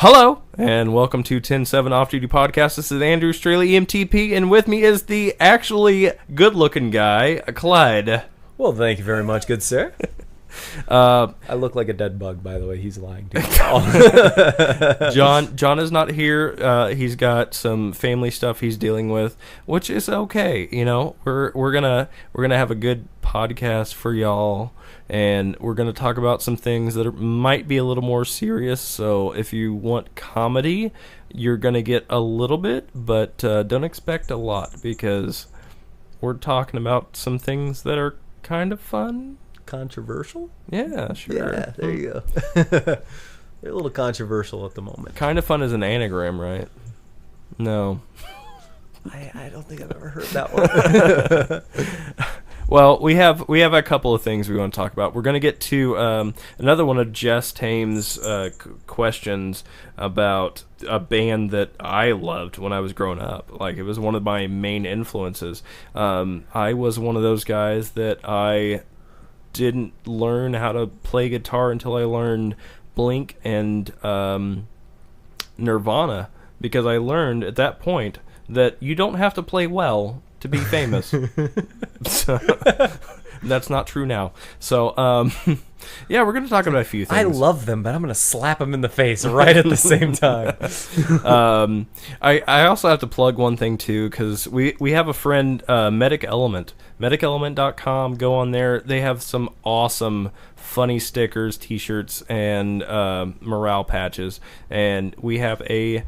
Hello, and welcome to 10-7 Off Duty Podcast. This is Andrew Straley, EMTP, and with me is the actually good-looking guy, Clyde. Well, thank you very much, good sir. I look like a dead bug, by the way. He's lying to you. John is not here. He's got some family stuff he's dealing with, which is okay. You know, we're gonna have a good podcast for y'all, and we're gonna talk about some things that might be a little more serious. So if you want comedy, you're gonna get a little bit, but don't expect a lot because we're talking about some things that are kind of fun. Controversial? Yeah, sure. Yeah, there you go. They're a little controversial at the moment. Kind of fun is an anagram, right? No. I don't think I've ever heard that one. Well, we have a couple of things we want to talk about. We're going to get to another one of Jess Thames' questions about a band that I loved when I was growing up. Like, it was one of my main influences. I was one of those guys that I didn't learn how to play guitar until I learned Blink and Nirvana, because I learned at that point that you don't have to play well to be famous. So, that's not true now. So, yeah, we're going to talk about a few things. I love them, but I'm going to slap them in the face right at the same time. I also have to plug one thing, too, because we have a friend, Medic Element. MedicElement.com. Go on there. They have some awesome funny stickers, t-shirts, and morale patches. And we have a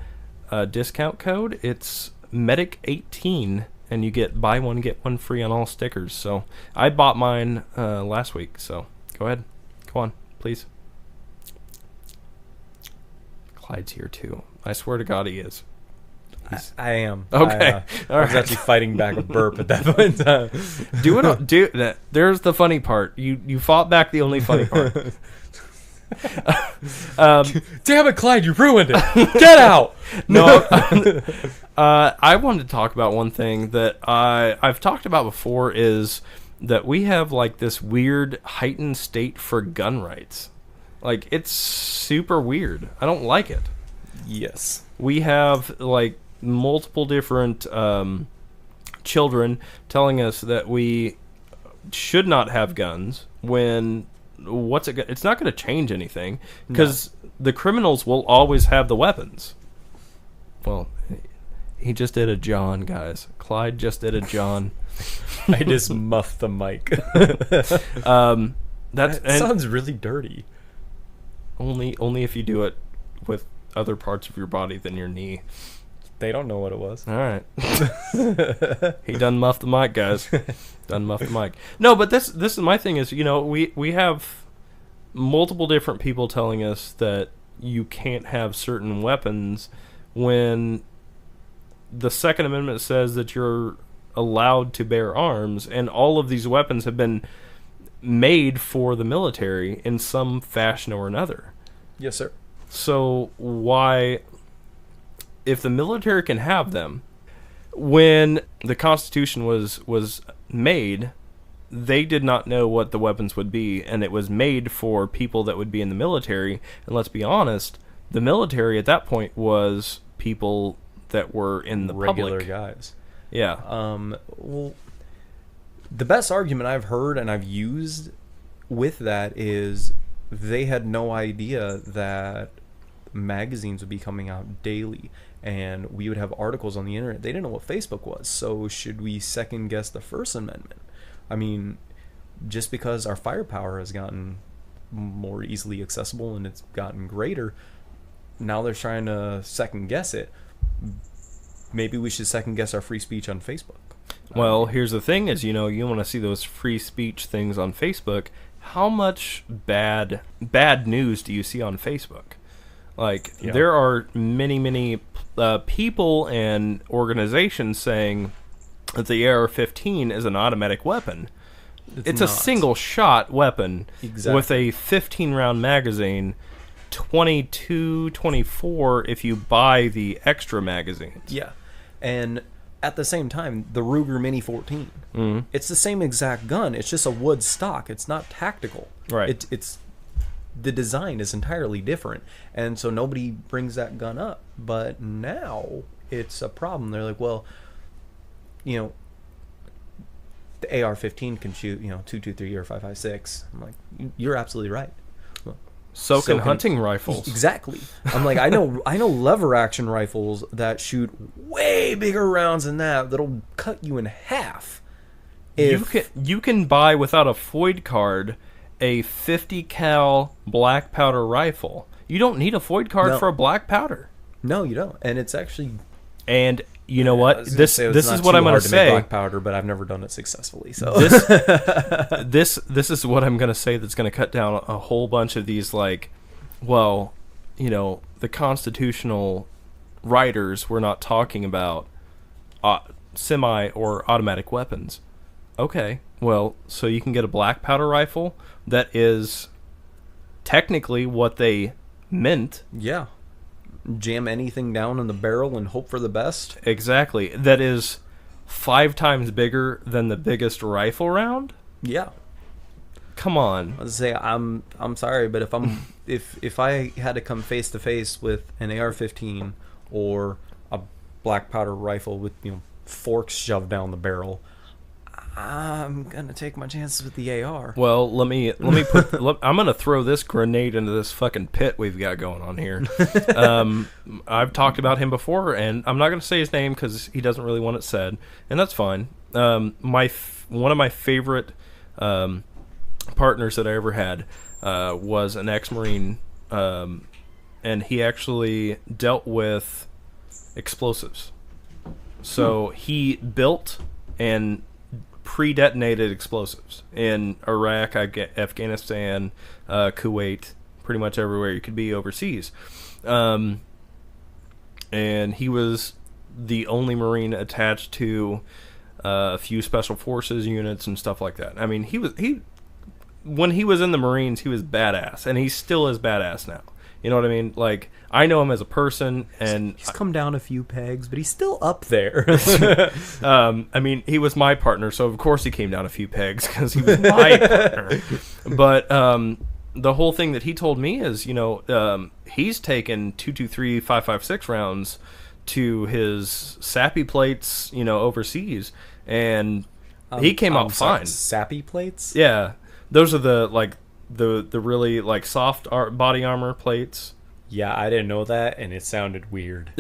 discount code. It's Medic18. And you get buy one, get one free on all stickers. So I bought mine last week. So go ahead. Go on, please. Clyde's here too. I swear to God he is. I am. Okay. I was actually fighting back a burp at that point in time. Do that. There's the funny part. You fought back the only funny part. Damn it, Clyde, you ruined it. Get out. No. I wanted to talk about one thing that I've talked about before, is that we have like this weird heightened state for gun rights. Like, it's super weird. I don't like it. Yes. We have like multiple different children telling us that we should not have guns when it's not going to change anything, because the criminals will always have the weapons. Well, he just did a John, guys. Clyde just did a John. I just muffed the mic. That sounds really dirty. Only if you do it with other parts of your body than your knee. They don't know what it was. All right. He done muffed the mic, guys. Done muffed the mic. No, but this is my thing is, you know, we have multiple different people telling us that you can't have certain weapons when the Second Amendment says that you're allowed to bear arms, and all of these weapons have been made for the military in some fashion or another. Yes, sir. So why, if the military can have them, when the Constitution was made, they did not know what the weapons would be, and it was made for people that would be in the military. And let's be honest, the military at that point was people that were in the regular public. Guys. Yeah. Well, the best argument I've heard and I've used with that is they had no idea that magazines would be coming out daily, and we would have articles on the internet. They didn't know what Facebook was. So should we second guess the First Amendment? I mean, just because our firepower has gotten more easily accessible and it's gotten greater, now they're trying to second guess it. Maybe we should second guess our free speech on Facebook. Well, here's the thing is, you know, you want to see those free speech things on Facebook. How much bad news do you see on Facebook? Like, there are many people and organizations saying that the AR-15 is an automatic weapon. It's a single-shot weapon with a 15-round magazine, 22, 24 if you buy the extra magazines. Yeah, and at the same time, the Ruger Mini 14, it's the same exact gun. It's just a wood stock. It's not tactical. Right. It's the design is entirely different, and so nobody brings that gun up. But now it's a problem. They're like, well, you know, the AR-15 can shoot, 223 or 5.56. I'm like, you're absolutely right. So can hunting rifles. Exactly. I'm like, I know lever action rifles that shoot way bigger rounds than that'll cut you in half. You can buy without a FOID card a 50 cal black powder rifle. You don't need a FOID card for a black powder. No, you don't. And it's actually. And you know what? This is what I'm going to say. Black powder, but I've never done it successfully. So this is what I'm going to say. That's going to cut down a whole bunch of these, like, well, the constitutional writers were not talking about semi or automatic weapons. Okay, well, so you can get a black powder rifle that is technically what they meant. Yeah. Jam anything down in the barrel and hope for the best. Exactly. That is 5 times bigger than the biggest rifle round. Yeah. Come on. I was say I'm sorry, but if I had to come face to face with an AR-15 or a black powder rifle with forks shoved down the barrel, I'm gonna take my chances with the AR. Well, let me put. I'm gonna throw this grenade into this fucking pit we've got going on here. I've talked about him before, and I'm not gonna say his name because he doesn't really want it said, and that's fine. One of my favorite partners that I ever had was an ex-Marine, and he actually dealt with explosives. So he built and pre-detonated explosives in Iraq, Afghanistan, Kuwait, pretty much everywhere you could be overseas. And he was the only Marine attached to a few special forces units and stuff like that. I mean, when he was in the Marines, he was badass, and he still is badass now. You know what I mean? Like, I know him as a person, and he's come down a few pegs, but he's still up there. I mean, he was my partner, so of course he came down a few pegs because he was my partner. But the whole thing that he told me is, he's taken 223, 5.56 rounds to his sappy plates, overseas, and he came out fine. Sappy plates? Yeah, those are the really like soft body armor plates. Yeah, I didn't know that, and it sounded weird.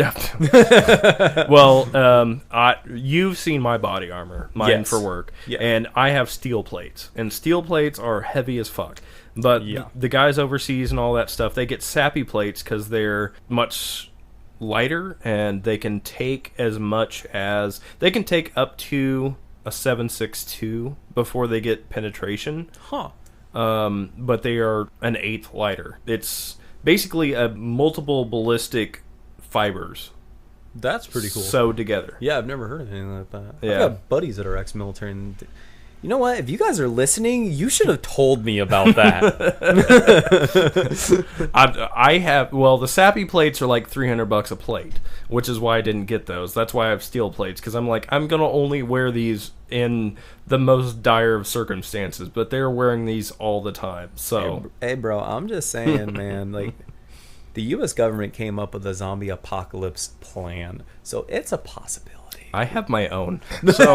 Well, you've seen my body armor, yes. for work, and I have steel plates, and steel plates are heavy as fuck. But the guys overseas and all that stuff, they get sappy plates because they're much lighter, and they can take they can take up to a 7.62 before they get penetration. Huh. But they are an eighth lighter. It's basically a multiple ballistic fibers. That's pretty cool. Sewed together. Yeah, I've never heard of anything like that. Yeah. I've got buddies that are ex-military. And you know what? If you guys are listening, you should have told me about that. I have. Well, the sappy plates are like $300 a plate, which is why I didn't get those. That's why I have steel plates, because I'm like, I'm gonna only wear these in the most dire of circumstances. But they're wearing these all the time. So, hey bro, I'm just saying, man. Like, the U.S. government came up with a zombie apocalypse plan, so it's a possibility. I have my own. So,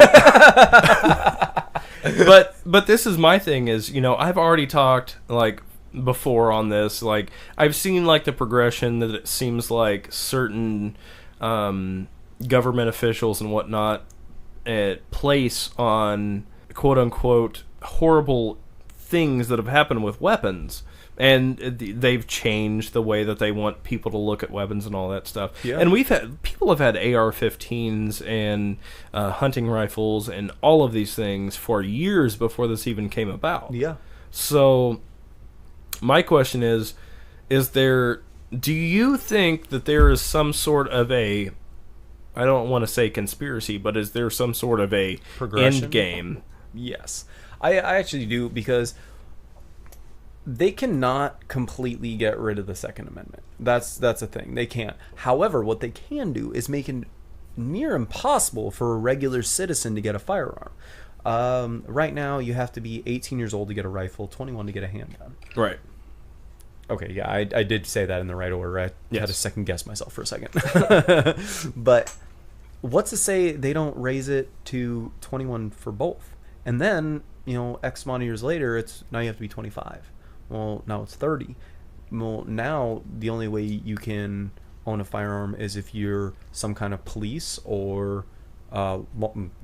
but this is my thing is, I've already talked like before on this. Like, I've seen like the progression that it seems like certain government officials and whatnot place on quote unquote horrible things that have happened with weapons. And they've changed the way that they want people to look at weapons and all that stuff. Yeah. And people have had AR-15s and hunting rifles and all of these things for years before this even came about. Yeah. So my question is do you think that there is some sort of I don't want to say conspiracy, but is there some sort of a end game? Yes. I actually do, because they cannot completely get rid of the Second Amendment. That's a thing. They can't. However, what they can do is make it near impossible for a regular citizen to get a firearm. Right now, you have to be 18 years old to get a rifle, 21 to get a handgun. Right. Okay, yeah, I did say that in the right order. I had to Yes. second guess myself for a second. But what's to say they don't raise it to 21 for both? And then, X amount of years later, now you have to be 25. Well, now it's 30. Well, now the only way you can own a firearm is if you're some kind of police or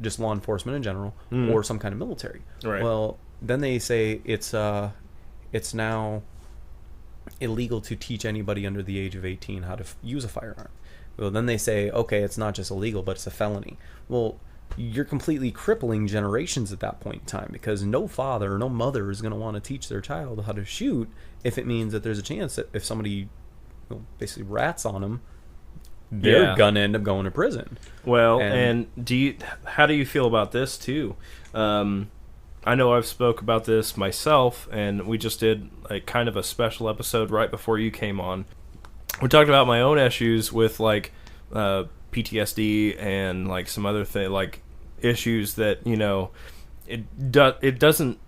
just law enforcement in general, or some kind of military. Right. Well, then they say it's now illegal to teach anybody under the age of 18 how to use a firearm. Well, then they say, okay, it's not just illegal, but it's a felony. Well, you're completely crippling generations at that point in time, because no father or no mother is going to want to teach their child how to shoot if it means that there's a chance that if somebody basically rats on them, they're going to end up going to prison. Well, and how do you feel about this too? I know I've spoke about this myself, and we just did a kind of a special episode right before you came on. We talked about my own issues with like PTSD and like some other like issues that it doesn't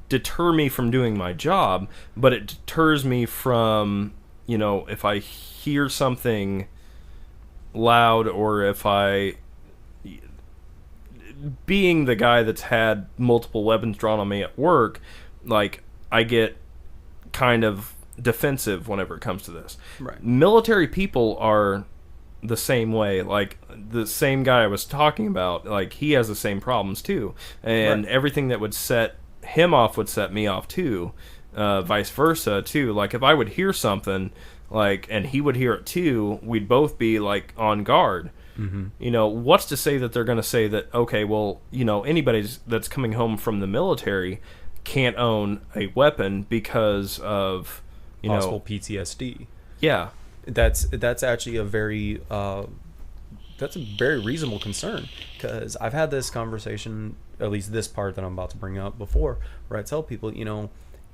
deter me from doing my job, but it deters me from if I hear something loud, or if I, being the guy that's had multiple weapons drawn on me at work, like I get kind of defensive whenever it comes to this. Right. Military people are the same way. Like the same guy I was talking about, like he has the same problems too, and everything that would set him off would set me off too, vice versa too. Like if I would hear something, like, and he would hear it too, we'd both be like on guard. Mm-hmm. What's to say that they're going to say that, okay, well, anybody that's coming home from the military can't own a weapon because of possible PTSD. Yeah, that's actually a very reasonable concern, because I've had this conversation, at least this part that I'm about to bring up before, where I tell people,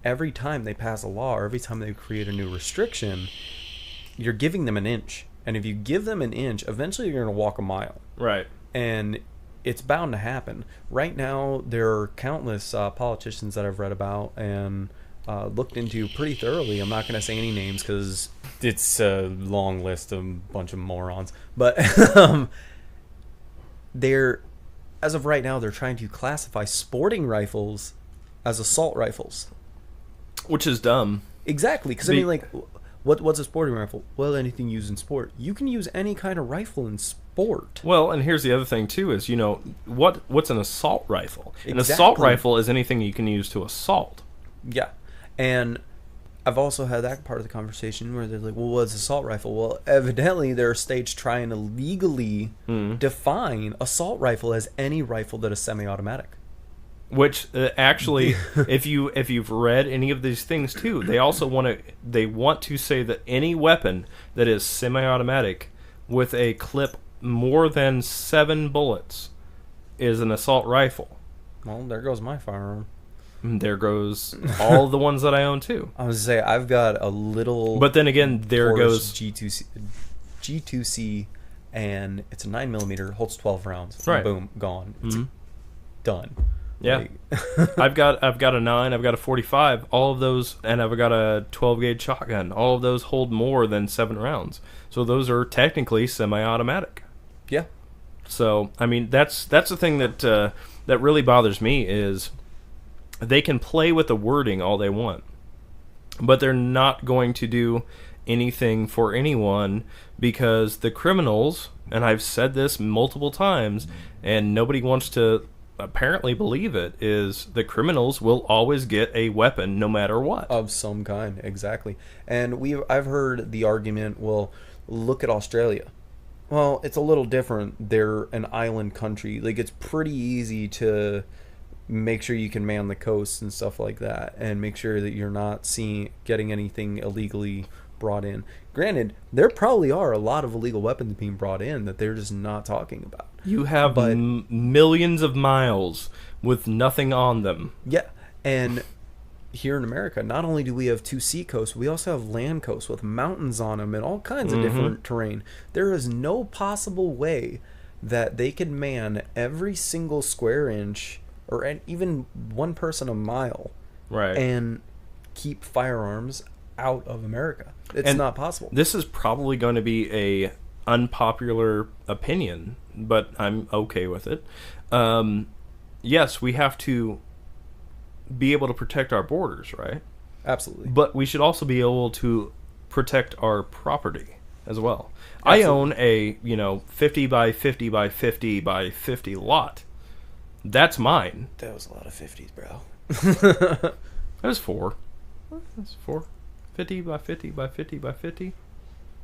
every time they pass a law or every time they create a new restriction, you're giving them an inch. And if you give them an inch, eventually you're going to walk a mile. Right. And it's bound to happen. Right now, there are countless politicians that I've read about and looked into pretty thoroughly. I'm not going to say any names because it's a long list of a bunch of morons. But as of right now, they're trying to classify sporting rifles as assault rifles. Which is dumb. Exactly, because I mean, like, what's a sporting rifle? Well, anything used in sport. You can use any kind of rifle in sport. Well, and here's the other thing too: is what's an assault rifle? Exactly. An assault rifle is anything you can use to assault. Yeah, and I've also had that part of the conversation where they're like, "Well, what's an assault rifle?" Well, evidently there are states trying to legally define assault rifle as any rifle that is semi-automatic. Which actually, if you've read any of these things too, they also want to say that any weapon that is semi-automatic with a clip more than 7 bullets is an assault rifle. Well, there goes my firearm. And there goes all the ones that I own too. I was gonna say I've got a little. But then again, there Porsche goes G2C, and it's a 9mm, holds 12 rounds. Right. Boom, gone. It's done. Yeah, I've got a 9, I've got a 45, all of those, and I've got a 12 gauge shotgun. All of those hold more than 7 rounds, so those are technically semi-automatic. Yeah. So I mean, that's the thing that really bothers me is they can play with the wording all they want, but they're not going to do anything for anyone, because the criminals, and I've said this multiple times, and nobody wants to apparently believe it, is the criminals will always get a weapon no matter what. Of some kind, exactly. And I've heard the argument, well, look at Australia. Well, it's a little different. They're an island country. Like, it's pretty easy to make sure you can man the coast and stuff like that, and make sure that you're not getting anything illegally brought in. Granted, there probably are a lot of illegal weapons being brought in that they're just not talking about. You have millions of miles with nothing on them. Yeah, and here in America, not only do we have 2 sea coasts, we also have land coasts with mountains on them and all kinds of different terrain. There is no possible way that they could man every single square inch, or even one person a mile, right, and keep firearms out of America. It's not possible. This is probably going to be a unpopular opinion, but I'm okay with it. Yes, we have to be able to protect our borders, right? Absolutely. But we should also be able to protect our property as well. Absolutely. I own a 50 by 50 by 50 by 50 lot. That's mine. That was a lot of 50s, bro. That was 4. That's 4. 50 by 50 by 50 by 50.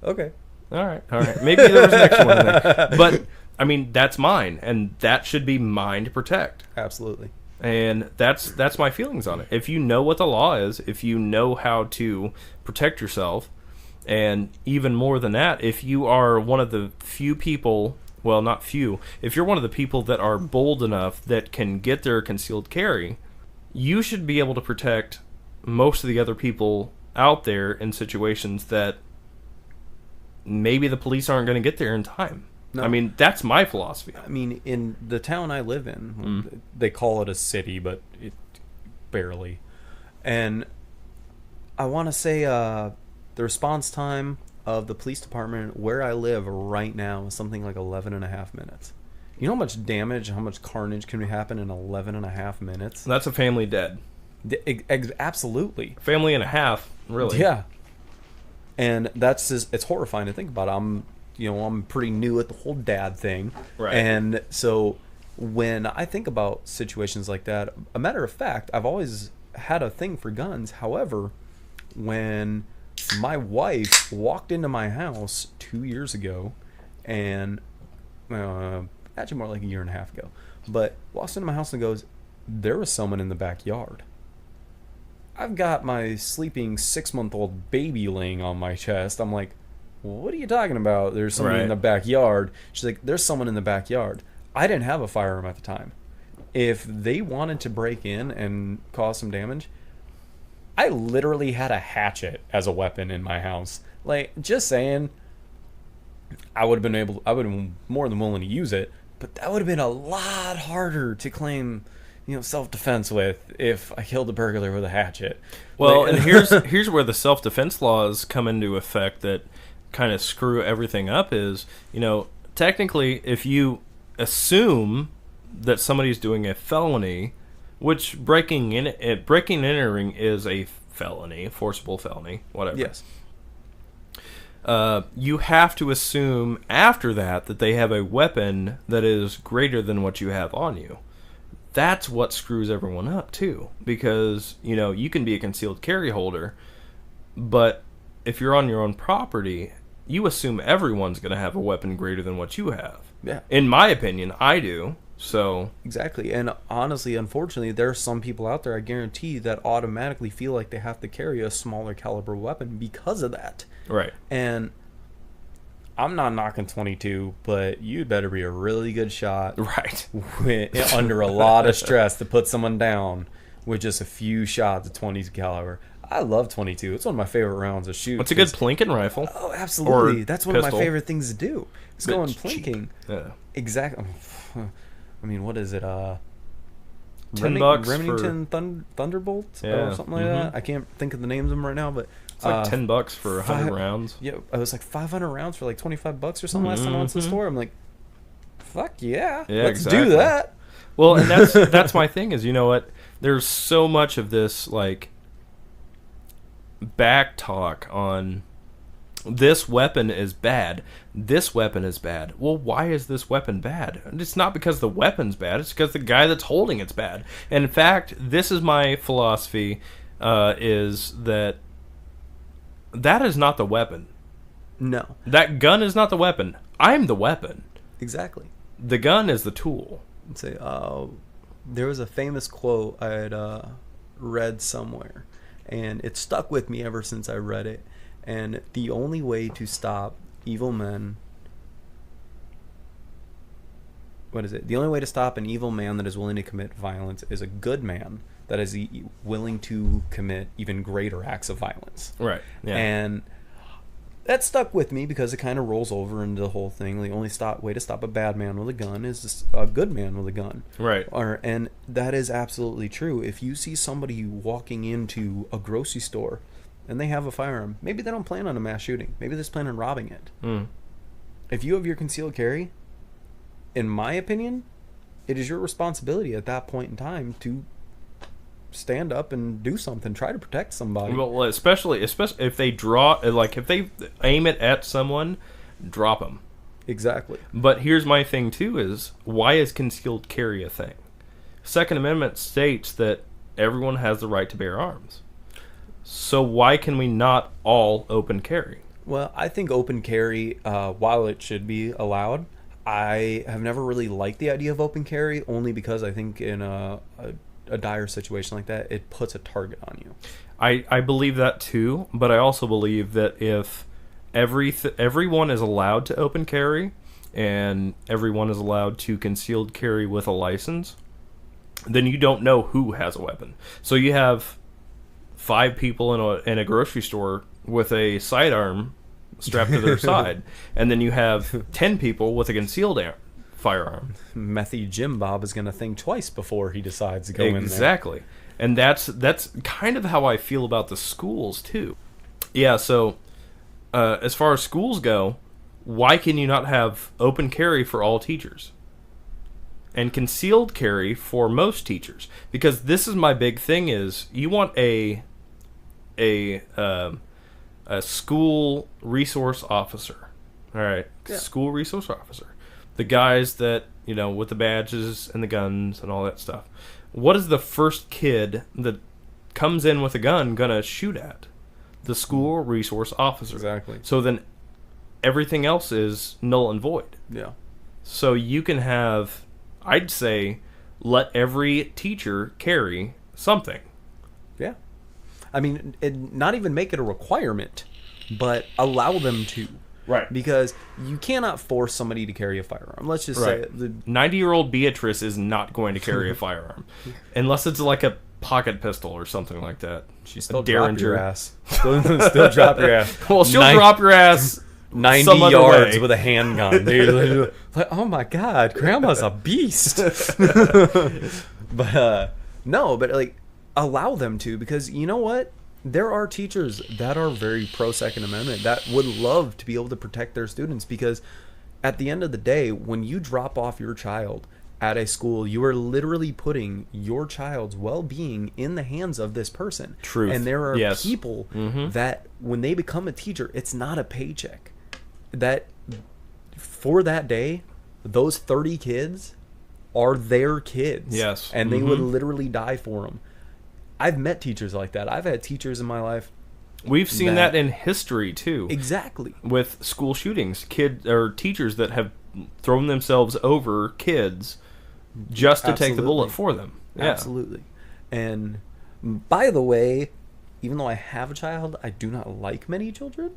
Okay. All right. Maybe there was an extra one in there. But, I mean, that's mine, and that should be mine to protect. Absolutely. And that's my feelings on it. If you know what the law is, if you know how to protect yourself, and even more than that, if you are one of the few people, well, not few, if you're one of the people that are bold enough that can get their concealed carry, you should be able to protect most of the other people out there in situations that maybe the police aren't going to get there in time. No. I mean, that's my philosophy. I mean, in the town I live in, they call it a city, but it barely. And I want to say the response time of the police department where I live right now is something like 11 and a half minutes. You know how much damage, how much carnage can happen in 11 and a half minutes? That's a family dead. Absolutely. Family and a half, really. Yeah. And that's just, it's horrifying to think about. I'm pretty new at the whole dad thing. Right. And so when I think about situations like that, a matter of fact, I've always had a thing for guns. However, when my wife walked into my house 2 years ago, and actually more like a year and a half ago, but walks into my house and goes, there was someone in the backyard. I've got my sleeping 6-month-old baby laying on my chest. I'm like, what are you talking about? There's somebody in the backyard. She's like, there's someone in the backyard. I didn't have a firearm at the time. If they wanted to break in and cause some damage, I literally had a hatchet as a weapon in my house. Like, just saying, I would have been more than willing to use it, but that would have been a lot harder to claim, self-defense with if I killed a burglar with a hatchet. Well, and here's where the self-defense laws come into effect that kind of screw everything up is, technically, if you assume that somebody's doing a felony, which breaking and entering is a felony, forcible felony, whatever. Yes. You have to assume after that they have a weapon that is greater than what you have on you. That's what screws everyone up too, because you can be a concealed carry holder, but if you're on your own property, you assume everyone's going to have a weapon greater than what you have. Yeah. In my opinion, I do. So exactly. And honestly, unfortunately, there are some people out there, I guarantee, that automatically feel like they have to carry a smaller caliber weapon because of that. Right. And I'm not knocking 22, but you'd better be a really good shot. Right. Under a lot of stress to put someone down with just a few shots of 20 caliber. I love 22. It's one of my favorite rounds of shoot. It's a good plinking rifle. Oh, absolutely. That's one pistol. of my favorite things to do. It's going plinking. Yeah. Exactly. I mean, what is it? $10 Remington Thunderbolt or something like that. I can't think of the names of them right now, but it's like $10 for 100 rounds. Yeah, it was like 500 rounds for like $25 or something last time I went to the store. I'm like, fuck yeah, let's do that. Well, and that's my thing is, you know what? There's so much of this like back talk on this weapon is bad. This weapon is bad. Well, why is this weapon bad? It's not because the weapon's bad. It's because the guy that's holding it's bad. And in fact, this is my philosophy, is that is not the weapon. No. That gun is not the weapon. I'm the weapon. Exactly. The gun is the tool. Let's say, there was a famous quote I had read somewhere, and it stuck with me ever since I read it. And the only way to stop evil men... What is it? The only way to stop an evil man that is willing to commit violence is a good man that is willing to commit even greater acts of violence. Right. Yeah. And that stuck with me because it kind of rolls over into the whole thing. The only way to stop a bad man with a gun is a good man with a gun. Right. And that is absolutely true. If you see somebody walking into a grocery store and they have a firearm, maybe they don't plan on a mass shooting. Maybe they just plan on robbing it. Mm. If you have your concealed carry, in my opinion, it is your responsibility at that point in time to stand up and do something, try to protect somebody. Well, especially if they draw, like if they aim it at someone, drop them. Exactly. But here's my thing too: is why is concealed carry a thing? Second Amendment states that everyone has the right to bear arms. So why can we not all open carry? Well, I think open carry, while it should be allowed, I have never really liked the idea of open carry, only because I think in a dire situation like that, it puts a target on you. I believe that too, but I also believe that if everyone is allowed to open carry and everyone is allowed to concealed carry with a license, then you don't know who has a weapon. So you have 5 people in a grocery store with a sidearm strapped to their side, and then you have 10 people with a concealed firearm. Methy Jim Bob is going to think twice before he decides to go in there. Exactly. And that's kind of how I feel about the schools too. Yeah, so as far as schools go, why can you not have open carry for all teachers? And concealed carry for most teachers? Because this is my big thing: is you want a school resource officer. All right, yeah. School resource officer, the guys that, you know, with the badges and the guns and all that stuff. What is the first kid that comes in with a gun gonna shoot at? The school resource officer. Exactly. So then everything else is null and void. Yeah. So you can have, I'd say, let every teacher carry something. Yeah. I mean, not even make it a requirement, but allow them to. Right. Because you cannot force somebody to carry a firearm. Let's just say it. 90-year-old Beatrice is not going to carry a firearm. Unless it's like a pocket pistol or something like that. She's still drop your ass. Still drop your ass. Well, she'll drop your ass 90 yards with a handgun. Dude. Like, oh my God, Grandma's a beast. But no, but like, allow them to, because you know what? There are teachers that are very pro Second Amendment that would love to be able to protect their students, because at the end of the day, when you drop off your child at a school, you are literally putting your child's well-being in the hands of this person. Truth. And there are people that when they become a teacher, it's not a paycheck. That for that day, those 30 kids are their kids. Yes. And they would literally die for them. I've met teachers like that. I've had teachers in my life. We've seen that in history too. Exactly. With school shootings, teachers that have thrown themselves over kids just to take the bullet for them. Yeah. Absolutely. And by the way, even though I have a child, I do not like many children.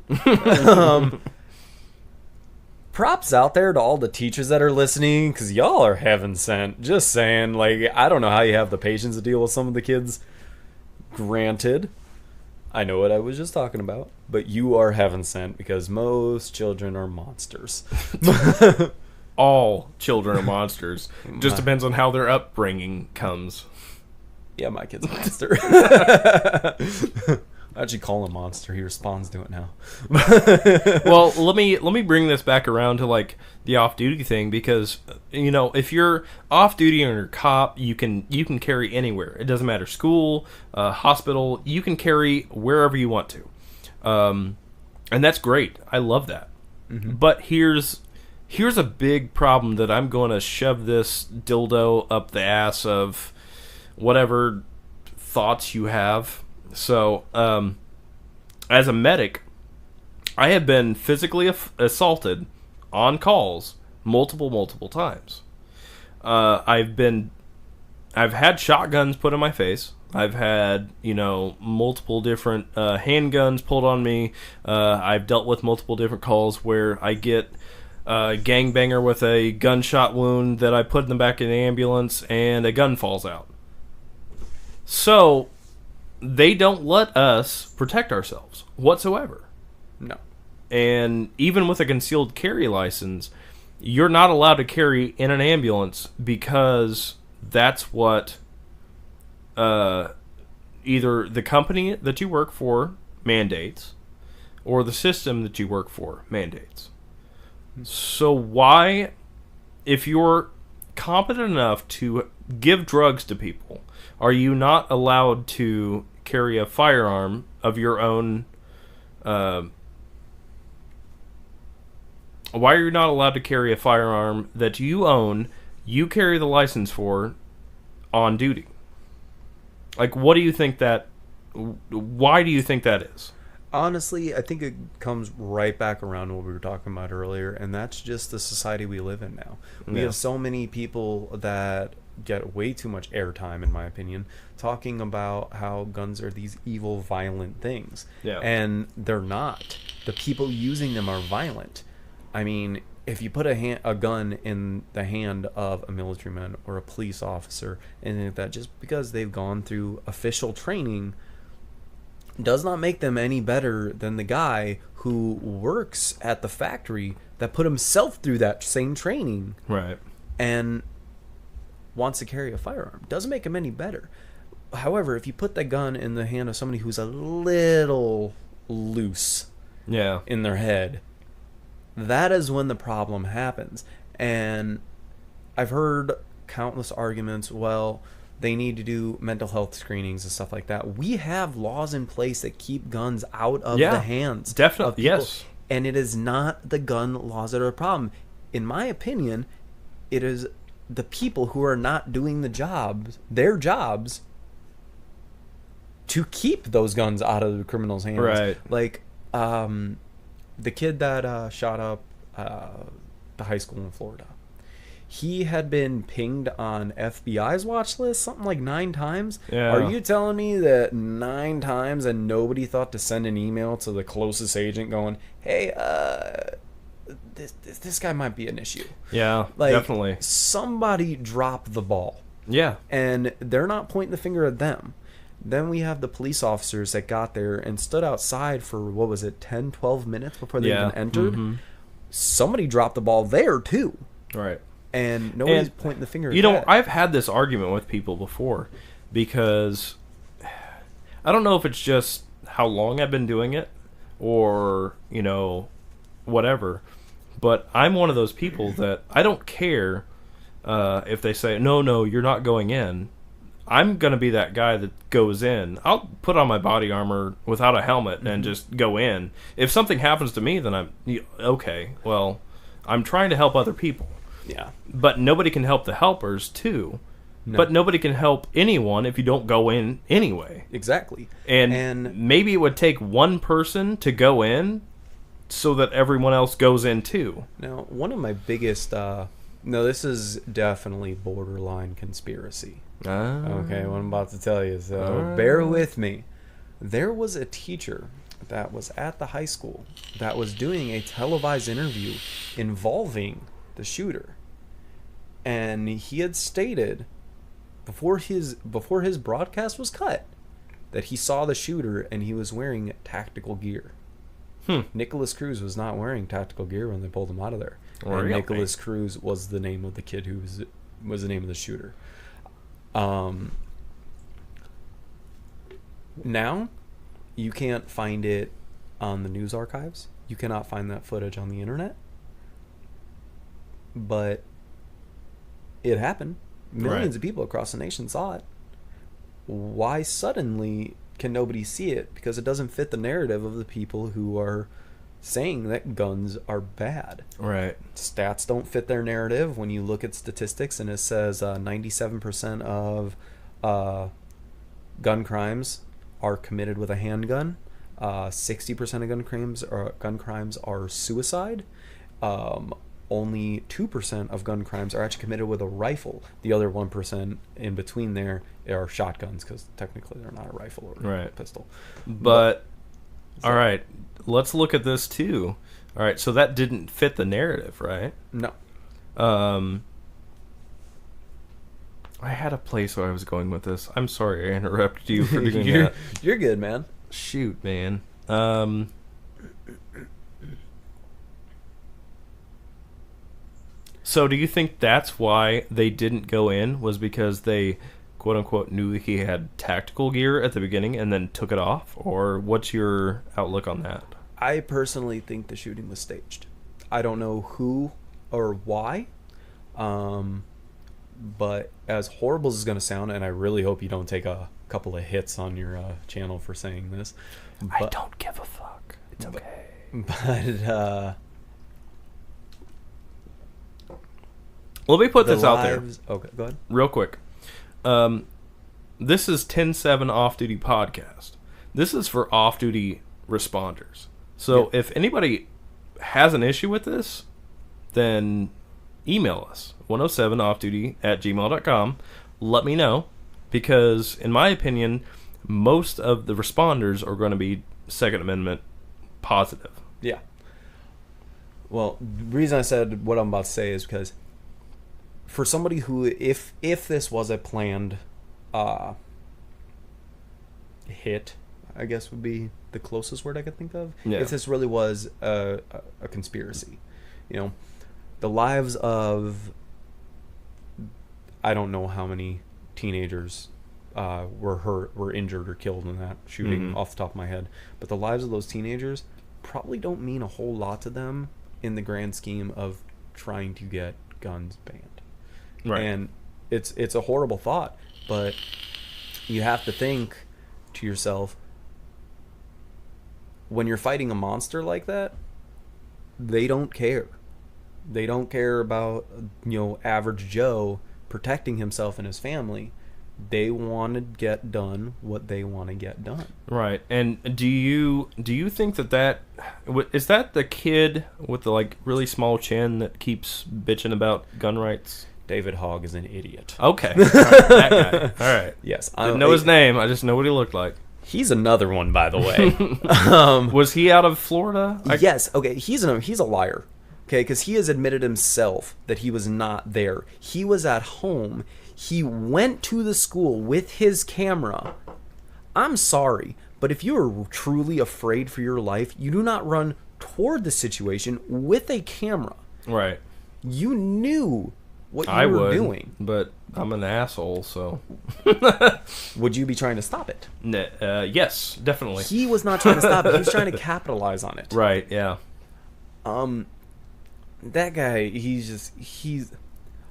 Props out there to all the teachers that are listening, because y'all are heaven sent. Just saying, like, I don't know how you have the patience to deal with some of the kids. Granted, I know what I was just talking about, but you are heaven sent, because most children are monsters. All children are monsters. Just depends on how their upbringing comes. Yeah, my kid's a monster. I actually call him Monster. He responds to it now. Well, let me bring this back around to like the off-duty thing, because you know, if you're off-duty or you're a cop, you can carry anywhere. It doesn't matter, school, hospital. You can carry wherever you want to, and that's great. I love that. But here's a big problem that I'm going to shove this dildo up the ass of whatever thoughts you have. So, as a medic, I have been physically assaulted on calls multiple times. I've had shotguns put in my face. I've had, multiple different handguns pulled on me. I've dealt with multiple different calls where I get a gangbanger with a gunshot wound that I put in the back of the ambulance and a gun falls out. So they don't let us protect ourselves whatsoever. No. And even with a concealed carry license, you're not allowed to carry in an ambulance, because that's what either the company that you work for mandates, or the system that you work for mandates. So why, if you're competent enough to give drugs to people, are you not allowed to carry a firearm of your own? Why are you not allowed to carry a firearm that you own, you carry the license for, on duty? Like, what do you think that... Why do you think that is? Honestly, I think it comes right back around to what we were talking about earlier, and that's just the society we live in now. We have so many people that get way too much airtime, in my opinion, talking about how guns are these evil, violent things. Yeah. And they're not. The people using them are violent. I mean, if you put a gun in the hand of a military man or a police officer, and that just because they've gone through official training does not make them any better than the guy who works at the factory that put himself through that same training. Right. And wants to carry a firearm. Doesn't make him any better. However, if you put that gun in the hand of somebody who's a little loose in their head, that is when the problem happens. And I've heard countless arguments, well, they need to do mental health screenings and stuff like that. We have laws in place that keep guns out of the hands. Definitely, yes. And it is not the gun laws that are a problem. In my opinion, it is the people who are not doing their jobs, to keep those guns out of the criminals' hands. Right. Like, the kid that shot up the high school in Florida. He had been pinged on FBI's watch list something like 9 times. Yeah. Are you telling me that 9 times and nobody thought to send an email to the closest agent going, hey, this guy might be an issue? Yeah, like, definitely. Somebody dropped the ball. Yeah. And they're not pointing the finger at them. Then we have the police officers that got there and stood outside for, 10, 12 minutes before they even entered. Mm-hmm. Somebody dropped the ball there, too. Right. And nobody's pointing the finger at that. that. I've had this argument with people before, because I don't know if it's just how long I've been doing it or, whatever. But I'm one of those people that I don't care if they say, no, you're not going in. I'm going to be that guy that goes in. I'll put on my body armor without a helmet and just go in. If something happens to me, then I'm okay. Well, I'm trying to help other people. Yeah. But nobody can help the helpers, too. No. But nobody can help anyone if you don't go in anyway. Exactly. And maybe it would take one person to go in so that everyone else goes in, too. Now, one of my biggest... this is definitely borderline conspiracy. Okay, what I'm about to tell you, so bear with me. There was a teacher that was at the high school that was doing a televised interview involving the shooter. And he had stated before his broadcast was cut that he saw the shooter and he was wearing tactical gear. Nicholas Cruz was not wearing tactical gear when they pulled him out of there. And Nicholas Cruz was the name of the kid who was the name of the shooter. Now, you can't find it on the news archives. You cannot find that footage on the internet. But it happened. Millions of people across the nation saw it. Why suddenly can nobody see it? Because it doesn't fit the narrative of the people who are saying that guns are bad. Right. Stats don't fit their narrative. When you look at statistics and it says 97% of gun crimes are committed with a handgun, 60% of gun crimes are suicide. Only 2% of gun crimes are actually committed with a rifle. The other 1% in between there are shotguns, because technically they're not a rifle or a pistol. But all right, let's look at this too. All right, so that didn't fit the narrative, right? No. I had a place where I was going with this. I'm sorry I interrupted you for doing that. You're good, man. Shoot, man. So do you think that's why they didn't go in, was because they quote unquote knew he had tactical gear at the beginning and then took it off? Or what's your outlook on that? I personally think the shooting was staged. I don't know who or why, but as horrible as it's going to sound, and I really hope you don't take a couple of hits on your channel for saying this. But, I don't give a fuck. It's okay. But let me put this out there. Okay, go ahead. Real quick. This is 10-7 Off-Duty Podcast. This is for off-duty responders. So if anybody has an issue with this, then email us, 107offduty@gmail.com. Let me know, because in my opinion, most of the responders are going to be Second Amendment positive. Yeah. Well, the reason I said what I'm about to say is because for somebody who, if this was a planned hit, I guess would be the closest word I could think of. Yeah. If this really was a conspiracy, the lives of, I don't know how many teenagers were hurt, were injured, or killed in that shooting off the top of my head, but the lives of those teenagers probably don't mean a whole lot to them in the grand scheme of trying to get guns banned. Right. And it's a horrible thought, but you have to think to yourself, when you're fighting a monster like that, they don't care. They don't care about, average Joe protecting himself and his family. They want to get done what they want to get done. Right. And do you think that is that the kid with the really small chin that keeps bitching about gun rights? David Hogg is an idiot. Okay. All right, that guy. All right. Yes. I didn't know his name. I just know what he looked like. He's another one, by the way. Was he out of Florida? Yes. Okay. He's a liar. Okay, because he has admitted himself that he was not there. He was at home. He went to the school with his camera. I'm sorry, but if you are truly afraid for your life, you do not run toward the situation with a camera. Right. You knew what you were doing. But I'm an asshole, so. Would you be trying to stop it? Yes, definitely. He was not trying to stop it. He was trying to capitalize on it. Right, yeah. That guy, he's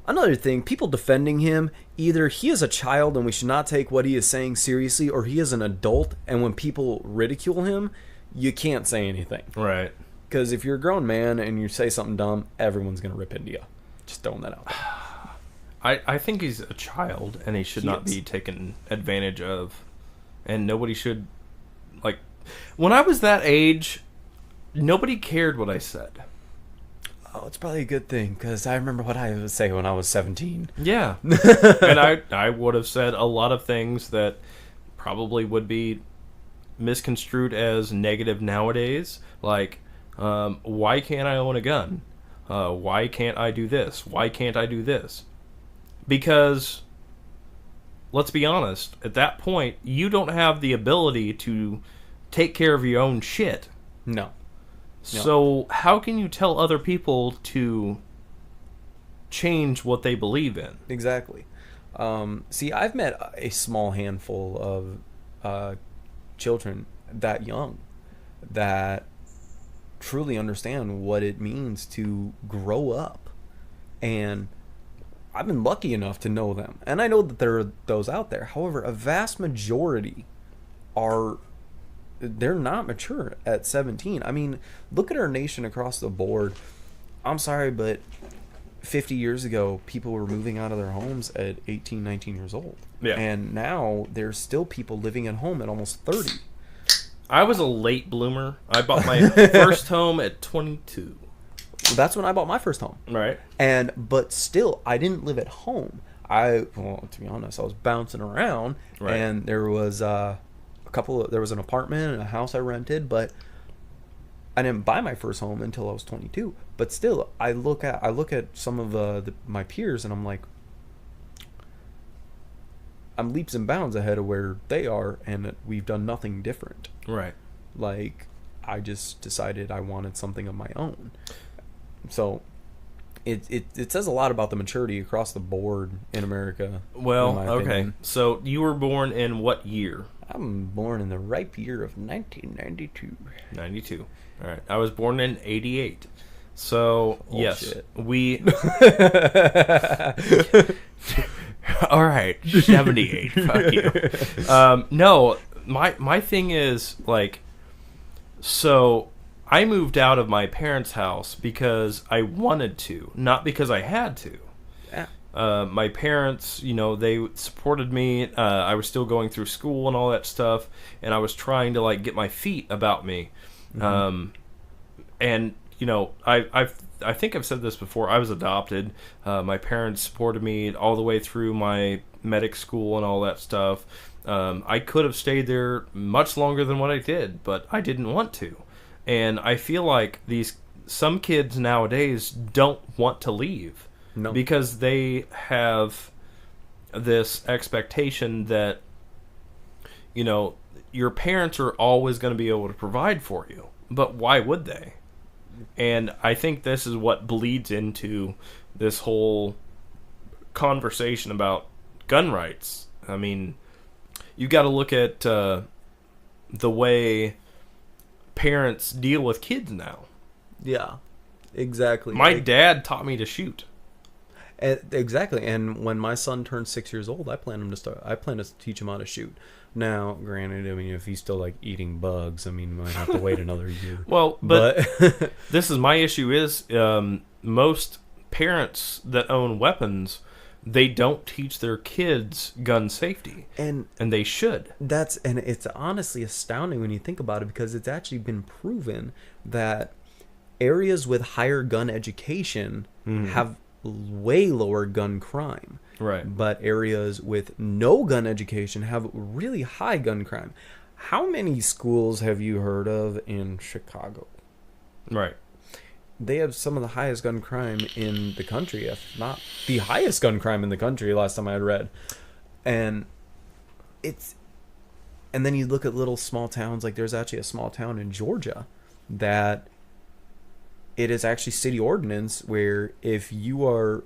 another thing, people defending him, either he is a child and we should not take what he is saying seriously, or he is an adult, and when people ridicule him, you can't say anything. Right. Because if you're a grown man and you say something dumb, everyone's going to rip into you. Just throwing that out there. I think he's a child, and he should not be taken advantage of. And nobody should, when I was that age, nobody cared what I said. Oh, it's probably a good thing, because I remember what I would say when I was 17. Yeah. And I would have said a lot of things that probably would be misconstrued as negative nowadays. Like, why can't I own a gun? Why can't I do this? Why can't I do this? Because, let's be honest, at that point, you don't have the ability to take care of your own shit. No. So how can you tell other people to change what they believe in? Exactly. See, I've met a small handful of children that young that truly understand what it means to grow up. And I've been lucky enough to know them. And I know that there are those out there. However, a vast majority they're not mature at 17. I mean, look at our nation across the board. I'm sorry, but 50 years ago, people were moving out of their homes at 18, 19 years old. Yeah. And now there's still people living at home at almost 30. I was a late bloomer. I bought my first home at 22. That's when I bought my first home. Right. But still, I didn't live at home. To be honest, I was bouncing around, right. And there was there was an apartment and a house I rented, but I didn't buy my first home until I was 22. But still, I look at some of my peers, and I'm like, I'm leaps and bounds ahead of where they are, and we've done nothing different. Right. Like, I just decided I wanted something of my own. So, it says a lot about the maturity across the board in America. Well, in my okay. opinion. So you were born in what year? I'm born in the ripe year of 1992. 92. All right. I was born in 88. So, Oh, yes, shit. we... All right, 78. Fuck you. No, my thing is, like, so I moved out of my parents' house because I wanted to, not because I had to. Yeah. My parents, they supported me. I was still going through school and all that stuff, and I was trying to, like, get my feet about me. Mm-hmm. And I think I've said this before. I was adopted. My parents supported me all the way through my medic school and all that stuff. I could have stayed there much longer than what I did, but I didn't want to. And I feel like some kids nowadays don't want to leave. No. Because they have this expectation that, your parents are always going to be able to provide for you. But why would they? And I think this is what bleeds into this whole conversation about gun rights. I mean, you got to look at the way parents deal with kids now. Yeah, exactly. My dad taught me to shoot. Exactly. And when my son turns 6 years old, I plan to teach him how to shoot. Now, granted, I mean, if he's still like eating bugs, I mean, we might have to wait another year. Well, but this is my issue is most parents that own weapons, they don't teach their kids gun safety, and they should. And it's honestly astounding when you think about it, because it's actually been proven that areas with higher gun education have way lower gun crime. Right. But areas with no gun education have really high gun crime. How many schools have you heard of in Chicago? Right. They have some of the highest gun crime in the country, if not the highest gun crime in the country, last time I had read. And then you look at little small towns, like there's actually a small town in Georgia that it is actually city ordinance where if you are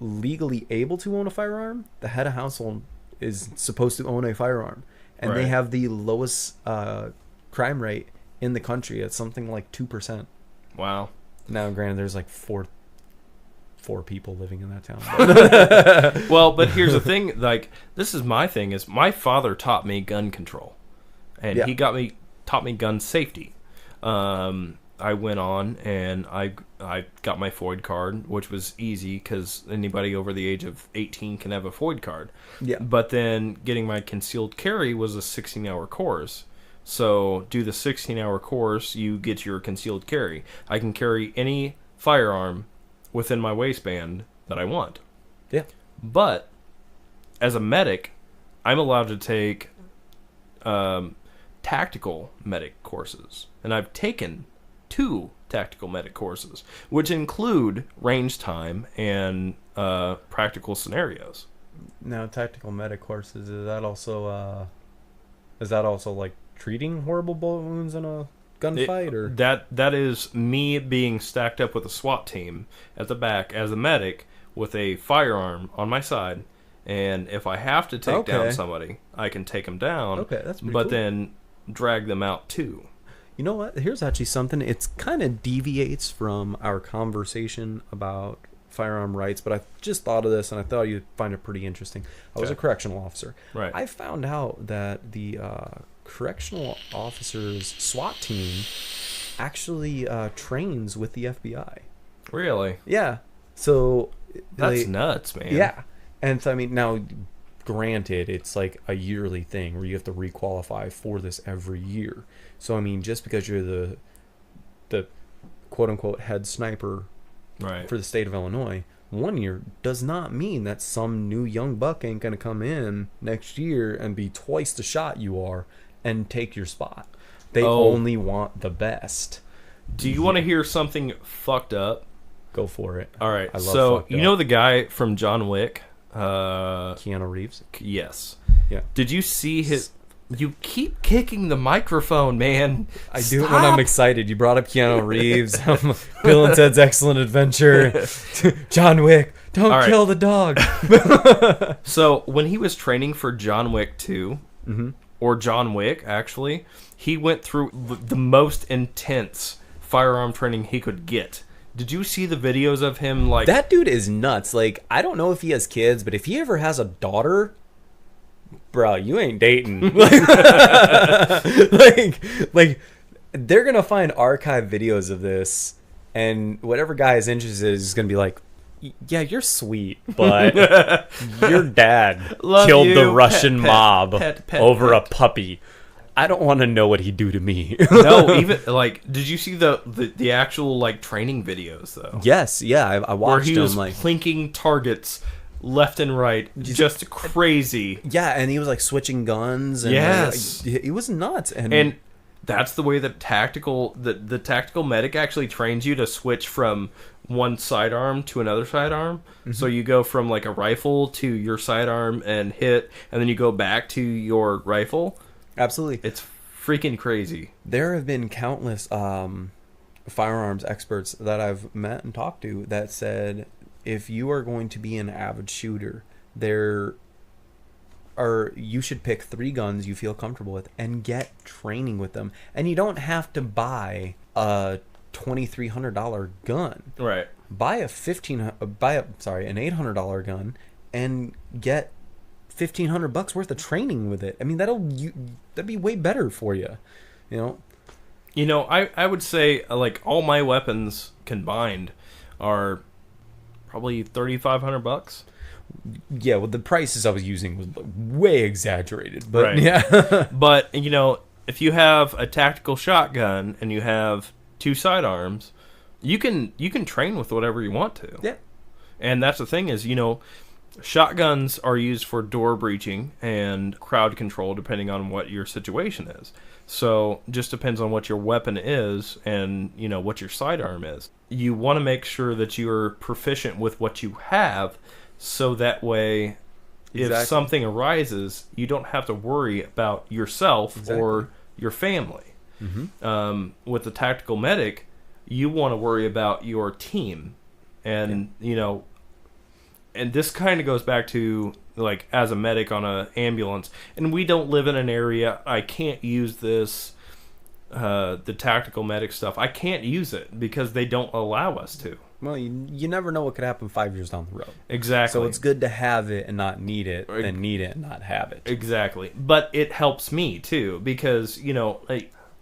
legally able to own a firearm, the head of household is supposed to own a firearm. And they have the lowest crime rate in the country at something like 2%. Wow. Now, granted, there's like four people living in that town. Well, but here's the thing. Like, this is my thing. Is my father taught me gun control, and he taught me gun safety. I went on and I got my FOID card, which was easy because anybody over the age of 18 can have a FOID card. Yeah. But then getting my concealed carry was a 16-hour course. So do the 16-hour course, you get your concealed carry. I can carry any firearm within my waistband that I want. Yeah. But as a medic, I'm allowed to take tactical medic courses. And I've taken 2 tactical medic courses, which include range time and practical scenarios. Now, tactical medic courses, is that also like treating horrible bullet wounds in a gunfight, or that is me being stacked up with a SWAT team at the back as a medic with a firearm on my side, and if I have to take down somebody, I can take them down. Okay, that's pretty but cool. Then drag them out too. You know what? Here's actually something. It's kind of deviates from our conversation about firearm rights, but I just thought of this and I thought you'd find it pretty interesting. I was a correctional officer. Right. I found out that the correctional officers SWAT team actually trains with the FBI. Really? Yeah. So that's nuts, man. Yeah. And so, I mean, now, granted, it's like a yearly thing where you have to requalify for this every year. So, I mean, just because you're the quote-unquote head sniper for the state of Illinois 1 year does not mean that some new young buck ain't going to come in next year and be twice the shot you are and take your spot. They only want the best. Do you want to hear something fucked up? Go for it. All right. I love so, fucked you up. know the guy from John Wick? Keanu Reeves? Yes. Yeah. Did you see his... You keep kicking the microphone, man. I do it when I'm excited. You brought up Keanu Reeves, Bill and Ted's Excellent Adventure, John Wick. Don't kill the dog. So when he was training for John Wick 2, or John Wick, actually, he went through the most intense firearm training he could get. Did you see the videos of him? Like, that dude is nuts. Like, I don't know if he has kids, but if he ever has a daughter, bro, you ain't dating. like they're gonna find archive videos of this, and whatever guy is interested is gonna be like, yeah, you're sweet, but your dad killed the Russian mob over a puppy. I don't want to know what he'd do to me. No, even like, did you see the actual like training videos though? Yes, yeah, I watched where he was like plinking targets left and right, just crazy. Yeah, and he was like switching guns. And yes, like, he was nuts, and that's the way that the tactical medic actually trains you to switch from one sidearm to another sidearm. So you go from like a rifle to your sidearm and hit, and then you go back to your rifle. Absolutely. It's freaking crazy. There have been countless firearms experts that I've met and talked to that said, if you are going to be an avid shooter, you should pick 3 guns you feel comfortable with and get training with them. And you don't have to buy a $2,300 gun. Right. Buy an $800 gun and get $1,500 worth of training with it. I mean, that'd be way better for you. You know, I would say like all my weapons combined are probably $3,500. Yeah, well, the prices I was using was way exaggerated, but right. Yeah. But if you have a tactical shotgun and you have 2 sidearms, you can train with whatever you want to. Yeah. And that's the thing is, shotguns are used for door breaching and crowd control depending on what your situation is. So just depends on what your weapon is and, what your sidearm is. You want to make sure that you're proficient with what you have so that way if something arises, you don't have to worry about yourself or your family. With the tactical medic, you want to worry about your team. And, and this kind of goes back to, like, as a medic on an ambulance, and we don't live in an area, I can't use this, the tactical medic stuff. I can't use it because they don't allow us to. Well, you never know what could happen 5 years down the road. Exactly. So it's good to have it and not need it, than need it and not have it. Exactly. But it helps me, too, because,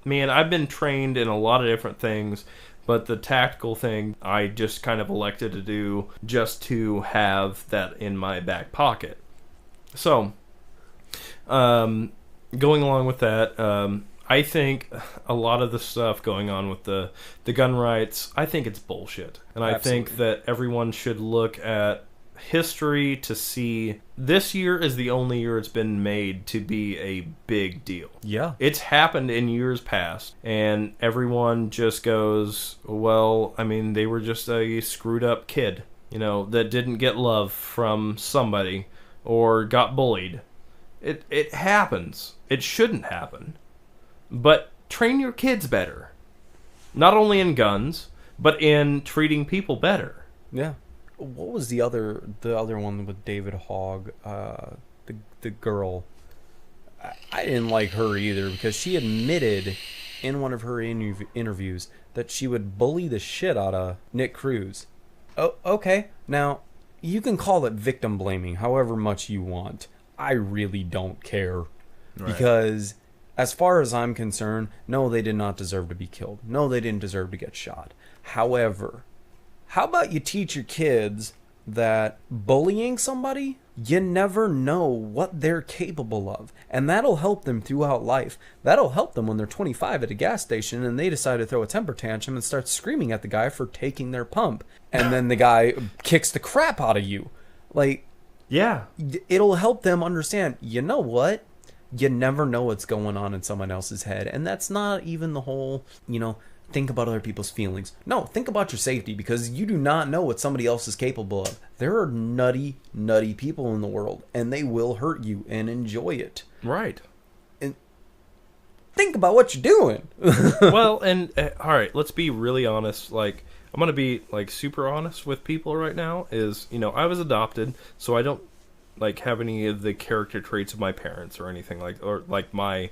man, I've been trained in a lot of different things, but the tactical thing, I just kind of elected to do just to have that in my back pocket. So, going along with that, I think a lot of the stuff going on with the gun rights, I think it's bullshit. And I think that everyone should look at history to see this year is the only year it's been made to be a big deal. Yeah. It's happened in years past, and everyone just goes, well, I mean, they were just a screwed up kid, that didn't get love from somebody or got bullied. It happens. It shouldn't happen. But train your kids better. Not only in guns, but in treating people better. Yeah. What was the other one with David Hogg? The girl. I didn't like her either because she admitted in one of her interviews that she would bully the shit out of Nick Cruz. Oh, okay. Now, you can call it victim blaming however much you want. I really don't care. Right. Because as far as I'm concerned, no, they did not deserve to be killed. No, they didn't deserve to get shot. However, how about you teach your kids that bullying somebody, you never know what they're capable of. And that'll help them throughout life. That'll help them when they're 25 at a gas station and they decide to throw a temper tantrum and start screaming at the guy for taking their pump. And then the guy kicks the crap out of you. Like, yeah, it'll help them understand, you know what? You never know what's going on in someone else's head. And that's not even the whole, think about other people's feelings. No, think about your safety because you do not know what somebody else is capable of. There are nutty people in the world and they will hurt you and enjoy it. Right. And think about what you're doing. Well, and all right, let's be really honest. Like, I'm gonna be like super honest with people right now. Is, you know, I was adopted, so I don't like have any of the character traits of my parents or anything like, or like my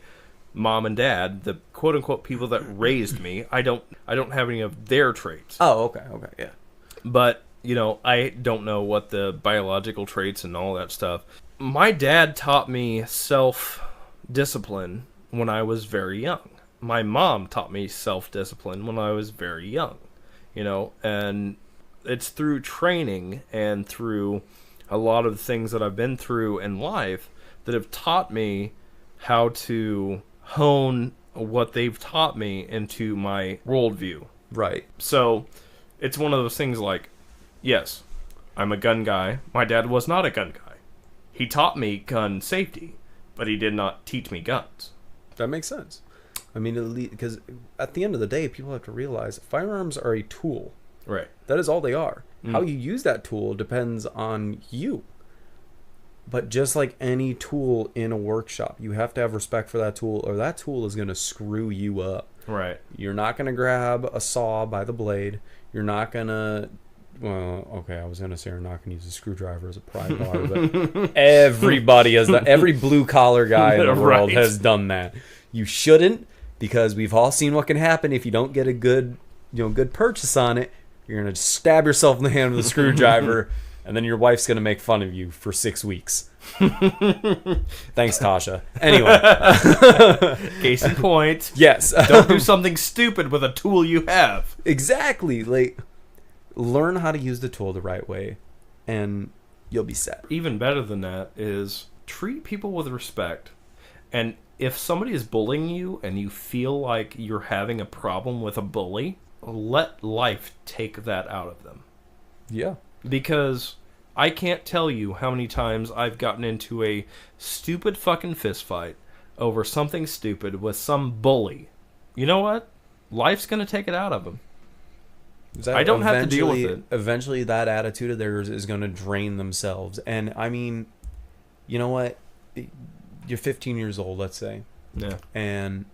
mom and dad, the quote unquote people that raised me. I don't have any of their traits. Oh, okay, yeah. But, you know, I don't know what the biological traits and all that stuff. My dad taught me self-discipline when I was very young. My mom taught me self-discipline when I was very young, you know, and it's through training and through a lot of the things that I've been through in life that have taught me how to hone what they've taught me into my worldview. Right. So it's one of those things like, yes, I'm a gun guy. My dad was not a gun guy. He taught me gun safety, but he did not teach me guns. That makes sense. I mean, because at the end of the day, people have to realize firearms are a tool. Right. That is all they are. How you use that tool depends on you. But just like any tool in a workshop, you have to have respect for that tool, or that tool is going to screw you up. Right. You're not going to grab a saw by the blade. You're not going to... Well, okay, I was going to say you're not going to use a screwdriver as a pry bar, but everybody has done... Every blue-collar guy in the world has done that. You shouldn't, because we've all seen what can happen if you don't get a good purchase on it. You're going to stab yourself in the hand with a screwdriver, and then your wife's going to make fun of you for 6 weeks. Thanks, Tasha. Anyway. Case in point. Yes. Don't do something stupid with a tool you have. Exactly. Like, learn how to use the tool the right way, and you'll be set. Even better than that is treat people with respect. And if somebody is bullying you and you feel like you're having a problem with a bully, let life take that out of them. Yeah. Because I can't tell you how many times I've gotten into a stupid fucking fist fight over something stupid with some bully. You know what? Life's going to take it out of them. I don't have to deal with it. Eventually, that attitude of theirs is going to drain themselves. And, I mean, you know what? You're 15 years old, let's say. Yeah. And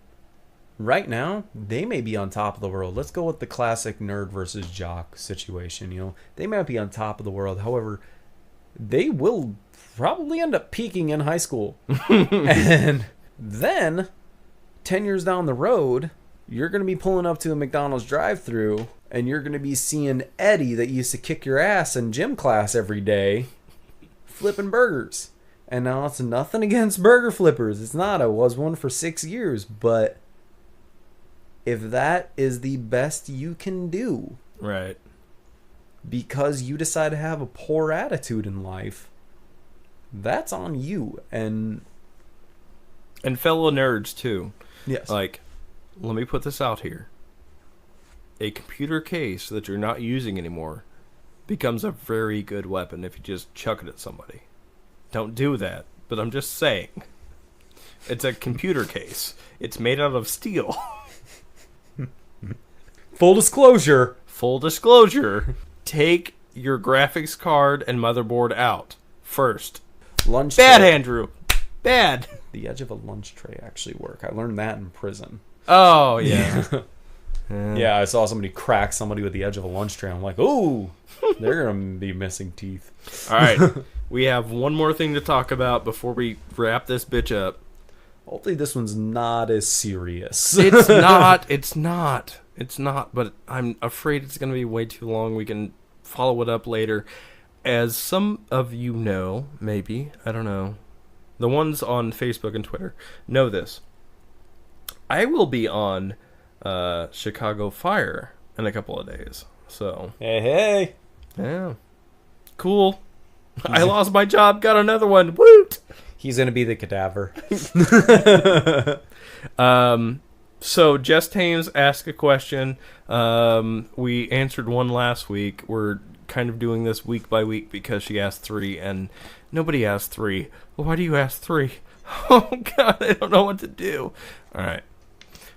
right now, they may be on top of the world. Let's go with the classic nerd versus jock situation. You know, they might be on top of the world. However, they will probably end up peaking in high school. And then, 10 years down the road, you're going to be pulling up to a McDonald's drive-thru, and you're going to be seeing Eddie that used to kick your ass in gym class every day flipping burgers. And now it's nothing against burger flippers. It's not. I was one for 6 years. But if that is the best you can do, right, because you decide to have a poor attitude in life, that's on you. And fellow nerds too. Yes. Like, let me put this out here. A computer case that you're not using anymore becomes a very good weapon if you just chuck it at somebody. Don't do that, but I'm just saying. It's a computer case. It's made out of steel. Full disclosure. Full disclosure. Take your graphics card and motherboard out first. Lunch Bad, tray. Andrew. Bad. The edge of a lunch tray actually work. I learned that in prison. Oh, yeah. Yeah, I saw somebody crack somebody with the edge of a lunch tray. I'm like, ooh, they're going to be missing teeth. All right. We have one more thing to talk about before we wrap this bitch up. Hopefully this one's not as serious. It's not. It's not. It's not. But I'm afraid it's going to be way too long. We can follow it up later. As some of you know, maybe, I don't know, the ones on Facebook and Twitter know this. I will be on Chicago Fire in a couple of days. So. Hey. Yeah. Cool. I lost my job, got another one. Woot! He's going to be the cadaver. So Jess Tames asked a question. We answered one last week. We're kind of doing this week by week because she asked 3 and nobody asked 3. Why do you ask 3? Oh God, I don't know what to do. All right.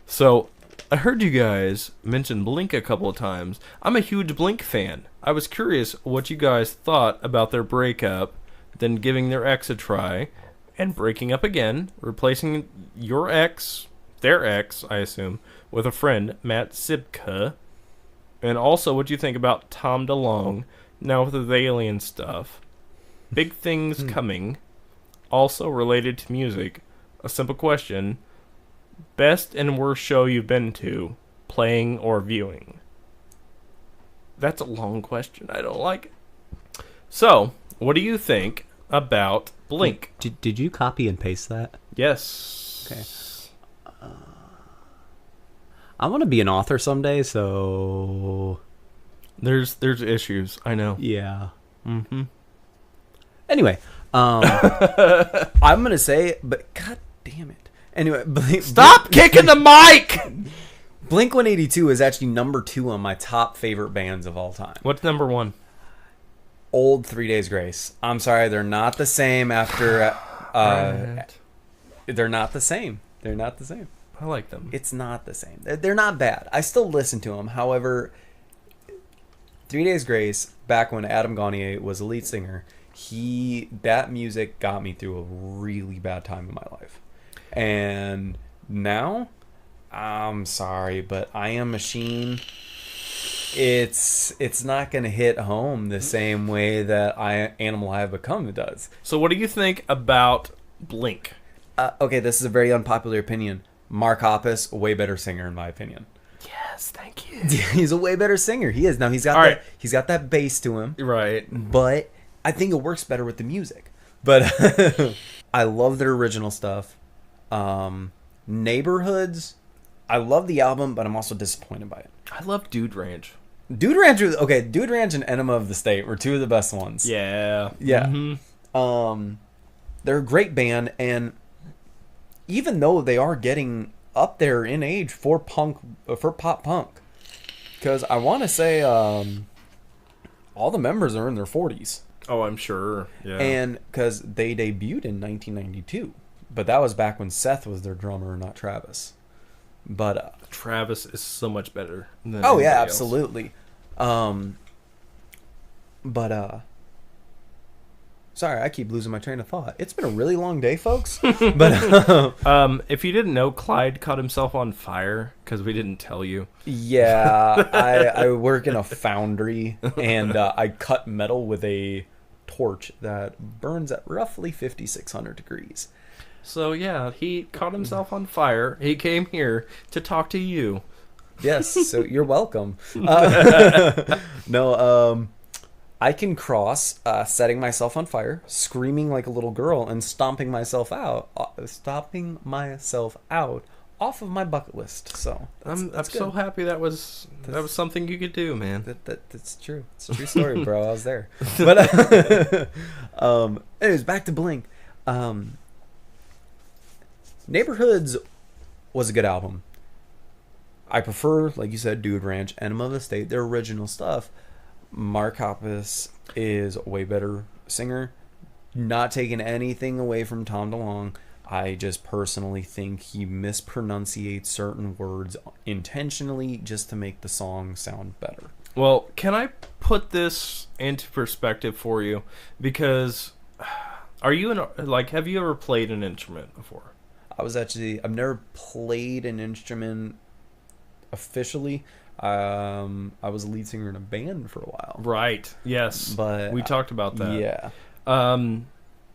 So I heard you guys mention Blink a couple of times. I'm a huge Blink fan. I was curious what you guys thought about their breakup, then giving their ex a try, and breaking up again, replacing your ex, their ex, I assume, with a friend, Matt Sibka. And also what you think about Tom DeLonge, now with the alien stuff. Big things coming. Also related to music. A simple question. Best and worst show you've been to, playing or viewing? That's a long question. I don't like it. So, what do you think about Blink? Did you copy and paste that? Yes. Okay. I want to be an author someday, so There's issues. I know. yeah. Mm-hmm. Anyway, I'm gonna say, but god damn it. Anyway, Stop kicking the mic! Blink 182 is actually number 2 on my top favorite bands of all time. What's number 1? Old 3 Days Grace. I'm sorry, they're not the same after. They're not the same. They're not the same. I like them. It's not the same. They're not bad. I still listen to them. However, 3 Days Grace, back when Adam Gaunier was a lead singer, that music got me through a really bad time in my life. And now, I'm sorry, but I Am Machine, it's not going to hit home the same way that Animal I Have Become does. So what do you think about Blink? Okay, this is a very unpopular opinion. Mark Hoppus, a way better singer in my opinion. Yes, thank you. He's a way better singer. He is. Now he's got he's got that bass to him. Right. But I think it works better with the music. But I love their original stuff. Neighborhoods, I love the album, but I'm also disappointed by it. I love Dude Ranch. Dude Ranch and Enema of the State were two of the best ones. Yeah. Yeah. Mm-hmm. They're a great band, and even though they are getting up there in age for pop punk, because I want to say all the members are in their 40s. Oh, I'm sure. Yeah. And because they debuted in 1992, but that was back when Seth was their drummer, not Travis. But Travis is so much better than oh yeah, anybody else. absolutely. Sorry, I keep losing my train of thought. It's been a really long day, folks. But if you didn't know, Clyde caught himself on fire because we didn't tell you. yeah, I work in a foundry, and I cut metal with a torch that burns at roughly 5,600 degrees. So yeah, he caught himself on fire. He came here to talk to you. Yes, so you're welcome. I can cross setting myself on fire, screaming like a little girl, and stomping myself out off of my bucket list. So I'm that's so good. happy that was something you could do, man. That's true. It's a true story, bro. I was there. But anyways, back to Blink. Neighborhoods was a good album. I prefer, like you said, Dude Ranch, Enema of the State, their original stuff. Mark Hoppus is a way better singer. Not taking anything away from Tom DeLonge. I just personally think he mispronunciates certain words intentionally just to make the song sound better. Well, can I put this into perspective for you? Because have you ever played an instrument before? I've never played an instrument officially. I was a lead singer in a band for a while. Right. Yes. But we talked about that. Yeah.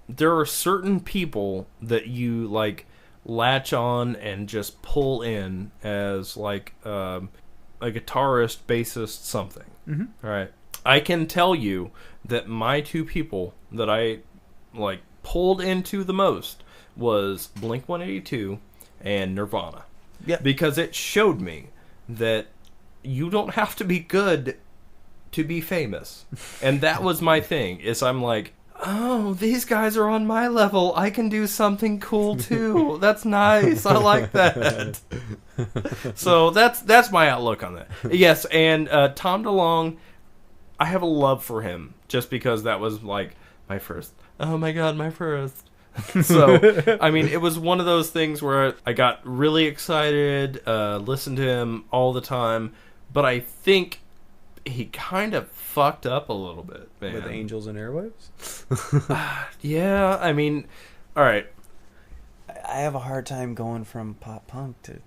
There are certain people that you latch on and just pull in as a guitarist, bassist, something. Mm-hmm. All right. I can tell you that my two people that I pulled into the most was Blink 182 and Nirvana. Yeah. Because it showed me that you don't have to be good to be famous. And that was my thing, is I'm like, oh, these guys are on my level. I can do something cool too. That's nice. I like that. So that's my outlook on that. Yes, and Tom DeLonge, I have a love for him just because that was my first. Oh my God, my first. So, I mean, it was one of those things where I got really excited, listened to him all the time, but I think he kind of fucked up a little bit, man. With Angels and Airwaves? Yeah, I mean, all right. I have a hard time going from pop punk to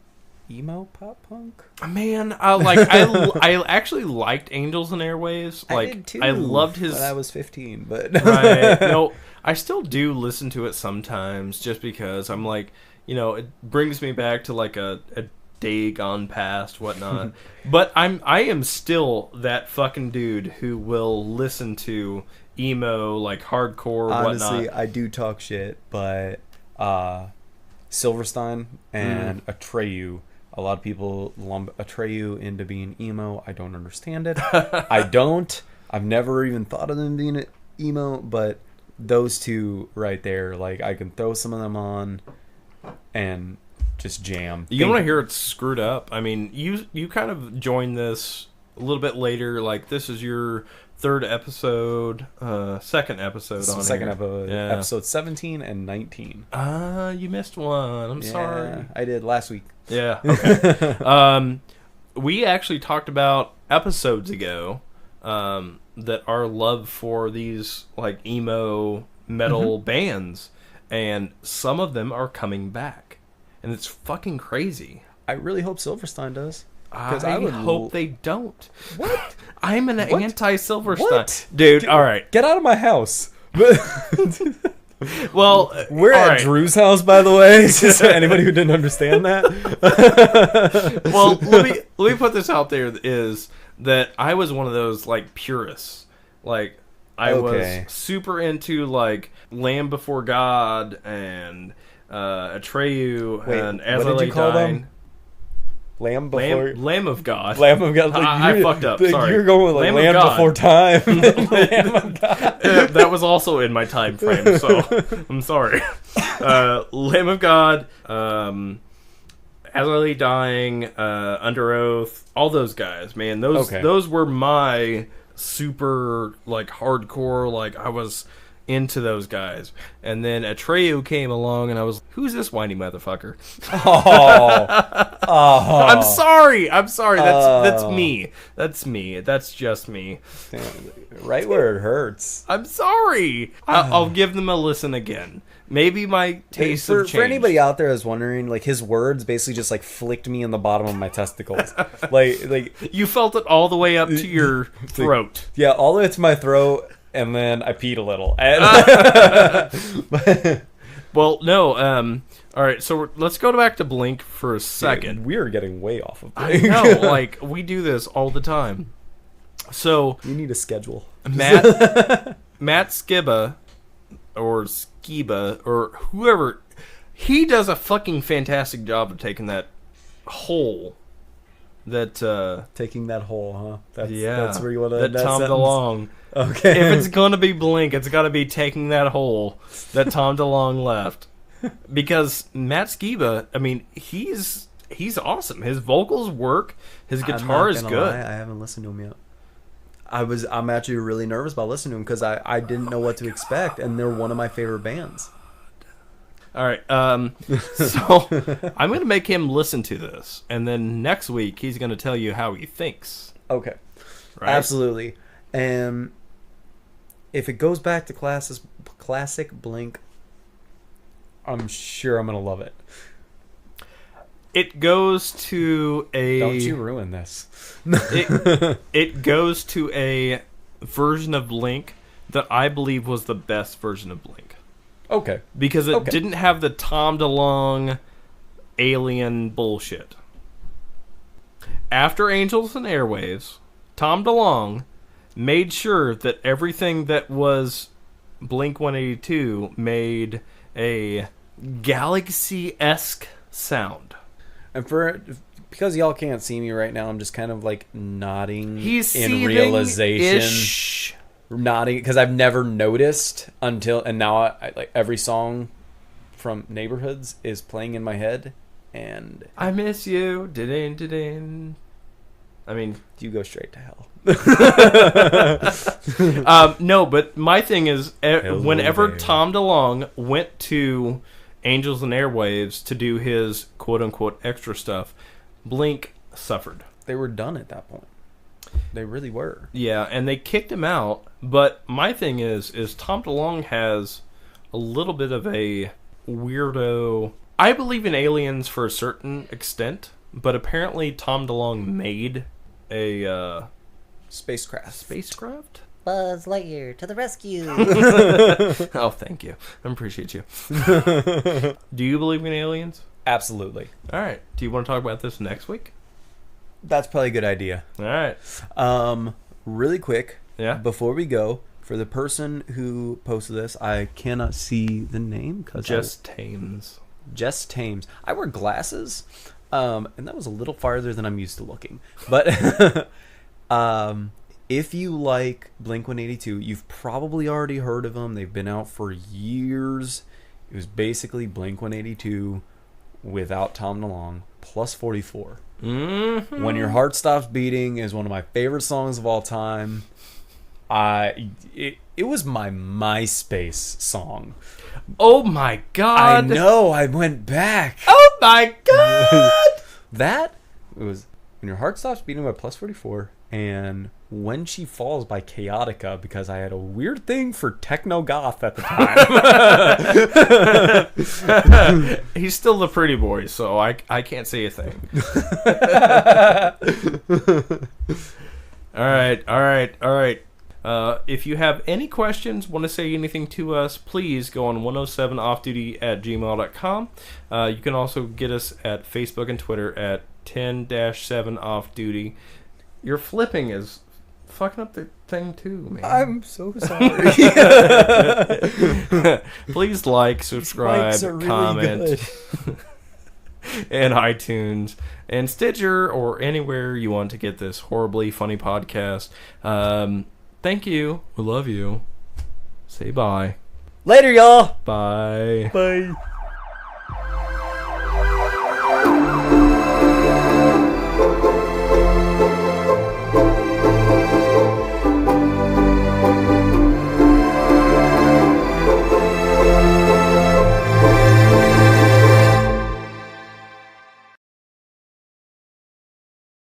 emo pop punk. Man, I actually liked Angels and Airwaves. Like, I did too. I loved his. When I was 15, but Right. No, I still do listen to it sometimes, just because I'm like, it brings me back to like a day gone past, whatnot. But I am still that fucking dude who will listen to emo, like hardcore, honestly, whatnot. I do talk shit, but Silverstein and Atreyu. A lot of people lump Atreyu into being emo. I don't understand it. I don't. I've never even thought of them being emo, but those two right there, like I can throw some of them on and just jam. You want to hear it screwed up? I mean, you kind of joined this a little bit later. Like, this is your third episode, second episode on second here. episode, Yeah. episode 17 and 19. You missed one. I'm sorry. I did last week. Yeah. Okay. We actually talked about episodes ago that our love for these like emo metal bands, and some of them are coming back, and it's fucking crazy. I really hope Silverstein does. I would hope they don't. What? I'm an What? anti-Silverstein What? dude. All right. Get out of my house. Well, We're all at right. Drew's house, by the way. Just for anybody who didn't understand that. Well, let me put this out there: is that I was one of those like purists. Like, I Okay. was super into like Lamb Before God and Atreyu Wait, and As what I did Lay you call Dying. them? Lamb before. Lamb of God. Lamb of God. Like, I fucked up. Sorry. You're going with like Lamb of Lamb God. Before Time. Lamb of God. That was also in my time frame, so I'm sorry. Lamb of God, As I Lay Dying, Under Oath, all those guys, man. Those were my super like hardcore. Like, I was into those guys, and then Atreyu came along, and I was, who's this whiny motherfucker? Oh. I'm sorry. That's me. That's just me. Right where it hurts. I'm sorry. I'll give them a listen again. Maybe my taste have changed. For anybody out there that's wondering, like, his words basically just like flicked me in the bottom of my testicles. like You felt it all the way up to your throat. yeah, all the way to my throat, and then I peed a little. Well, no. All right, so let's go back to Blink for a second. We are getting way off of I Blink. know, like, we do this all the time. So You need a schedule. Matt Skiba, or Skiba, or whoever, he does a fucking fantastic job of taking that hole that Taking that hole, huh? that's where you want to that end that Tom sentence? DeLonge. Okay. If it's gonna be Blink, it's gotta be taking that hole that Tom DeLonge left. Because Matt Skiba, I mean, he's awesome. His vocals work. His guitar is good. I haven't listened to him yet. I'm actually really nervous about listening to him because I didn't know what to expect, and they're one of my favorite bands. All right, so I'm gonna make him listen to this, and then next week he's gonna tell you how he thinks. Okay. Right? Absolutely. And if it goes back to classic Blink, I'm sure I'm gonna love it. It goes to a. Don't you ruin this. It goes to a version of Blink that I believe was the best version of Blink. Okay. Because it Okay. didn't have the Tom DeLonge alien bullshit. After Angels and Airwaves, Tom DeLonge made sure that everything that was Blink-182 made a Galaxy-esque sound. And because y'all can't see me right now, I'm just kind of like nodding He's in realization. seething-ish. Nodding because I've never noticed and now I like every song from Neighborhoods is playing in my head, and I miss you. Didin, didin. I mean, you go straight to hell. no, but my thing is, whenever there. Tom DeLonge went to Angels and Airwaves to do his quote-unquote extra stuff, Blink suffered. They were done at that point. They really were. Yeah, and they kicked him out. But my thing is Tom DeLonge has a little bit of a weirdo. I believe in aliens for a certain extent, but apparently Tom DeLonge made a spacecraft. Buzz Lightyear to the rescue. Oh, thank you. I appreciate you. Do you believe in aliens? Absolutely. All right. Do you want to talk about this next week? That's probably a good idea. All right. Really quick, Yeah. before we go, for the person who posted this, I cannot see the name because Jess Tames. Jess Tames. I wear glasses, and that was a little farther than I'm used to looking. But if you like Blink-182, you've probably already heard of them. They've been out for years. It was basically Blink-182 without Tom DeLonge, plus 44. Mm-hmm. When Your Heart Stops Beating is one of my favorite songs of all time. It was my MySpace song. Oh my God! I know. I went back. Oh my God! That it was When Your Heart Stops Beating by plus 44, and When She Falls by Chaotica, because I had a weird thing for techno goth at the time. He's still the pretty boy, so I can't say a thing. All right. If you have any questions, want to say anything to us, please go on 107offduty@gmail.com. You can also get us at Facebook and Twitter at 10-7offduty. Your flipping is fucking up the thing too, man. I'm so sorry. Please like, subscribe, Mics are really comment, good. and iTunes and Stitcher or anywhere you want to get this horribly funny podcast. Thank you. We love you. Say bye. Later, y'all. Bye. Bye.